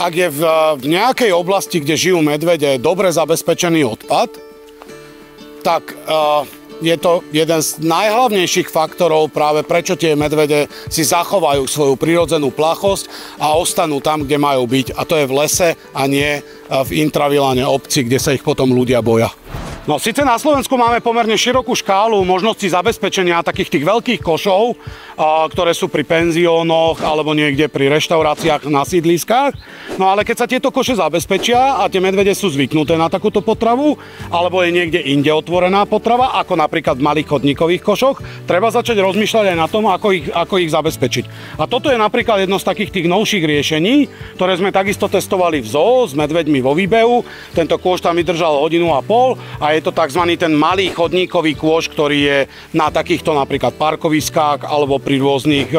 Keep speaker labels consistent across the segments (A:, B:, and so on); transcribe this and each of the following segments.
A: ak je v nejakej oblasti, kde žijú medvede, dobre zabezpečený odpad, tak je to jeden z najhlavnejších faktorov práve prečo tie medvede si zachovajú svoju prirodzenú plachosť a ostanú tam, kde majú byť. A to je v lese a nie v intraviláne obci, kde sa ich potom ľudia boja. No síce na Slovensku máme pomerne širokú škálu možností zabezpečenia takých tých veľkých košov, ktoré sú pri penziónoch alebo niekde pri reštauráciách na sídliskách. No ale keď sa tieto koše zabezpečia a tie medvede sú zvyknuté na takúto potravu, alebo je niekde inde otvorená potrava, ako napríklad v malých chodníkových košoch, treba začať rozmýšľať aj na tom, ako ich zabezpečiť. A toto je napríklad jedno z takých tých novších riešení, ktoré sme takisto testovali v zoo s medveďmi vo výbehu. Tento kôš tam vydržal 1,5 hodiny a je to tzv. Ten malý chodníkový kôš, ktorý je na takýchto napríklad parkoviskách alebo pri rôznych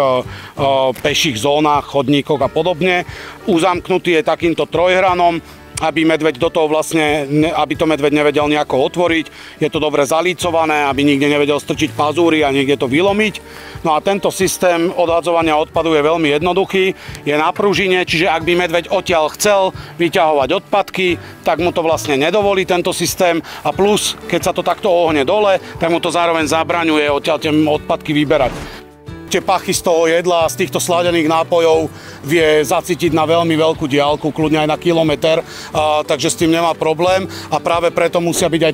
A: peších zónach, chodníkoch a podobne. Uzamknutý je takýmto trojhranom, aby medveď do toho vlastne, aby to medveď nevedel nejako otvoriť. Je to dobre zalícované, aby nikde nevedel strčiť pazúry a niekde to vylomiť. No a tento systém odhadzovania odpadu je veľmi jednoduchý. Je na pružine, čiže ak by medveď odtiaľ chcel vyťahovať odpadky, tak mu to vlastne nedovolí tento systém. A plus, keď sa to takto ohne dole, tak mu to zároveň zabraňuje odtiaľ tie odpadky vyberať. Tie pachy z toho jedla, z týchto sladených nápojov vie zacítiť na veľmi veľkú diaľku, kľudne aj na kilometr, takže s tým nemá problém a práve preto musia byť aj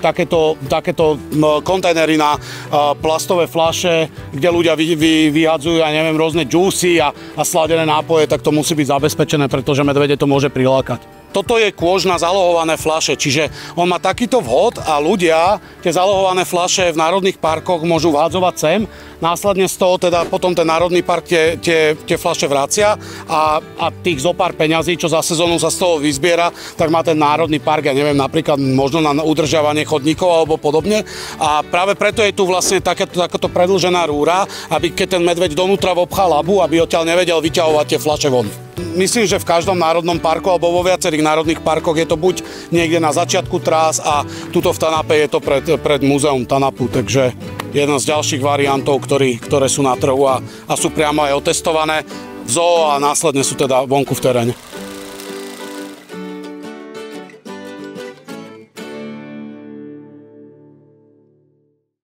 A: takéto kontajnery na plastové fľaše, kde ľudia vyhadzujú, ja neviem, rôzne džúsy a sladené nápoje, tak to musí byť zabezpečené, pretože medvede to môže prilákať. Toto je kôž na zalohované fľaše, čiže on má takýto vhod a ľudia tie zalohované fľaše v národných parkoch môžu vhádzovať sem. Následne z toho teda potom ten národný park tie fľaše vracia a tých zopár peňazí, čo za sezónu sa z toho vyzbiera, tak má ten národný park, ja neviem, napríklad možno na udržiavanie chodníkov alebo podobne. A práve preto je tu vlastne takáto predĺžená rúra, aby keď ten medveď donútra vopchal labu, aby odtiaľ nevedel vyťahovať tie fľaše von. Myslím, že v každom národnom parku alebo vo viacerých národných parkoch je to buď niekde na začiatku trás a tuto v Tanape je to pred múzeum Tanapu, takže jedna z ďalších variantov, ktoré sú na trhu a sú priamo aj otestované v zoo a následne sú teda vonku v teréne.